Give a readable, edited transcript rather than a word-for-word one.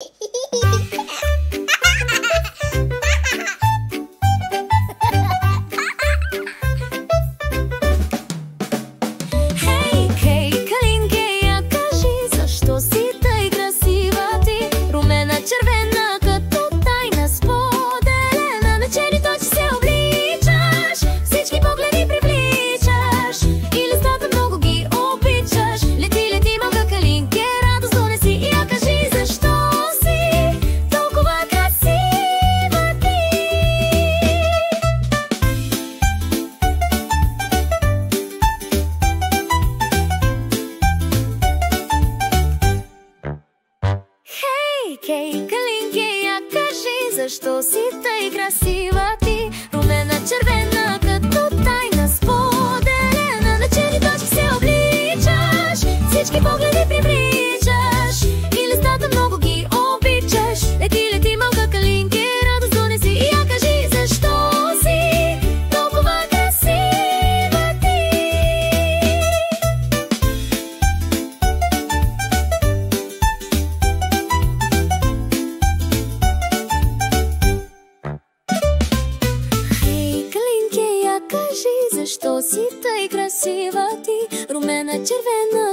Хей, Калинкия, кажи защо си тъй красива ти? Румена, червена, като тайна споделена. На черни точки се обличаш, всички погледи привличаш и листата много ги обичаш. Лети, лети, малка Калинке, радост донеси и я кажи защо си толкова красива ти? Кажи защо си тъй красива ти? Румена, червена,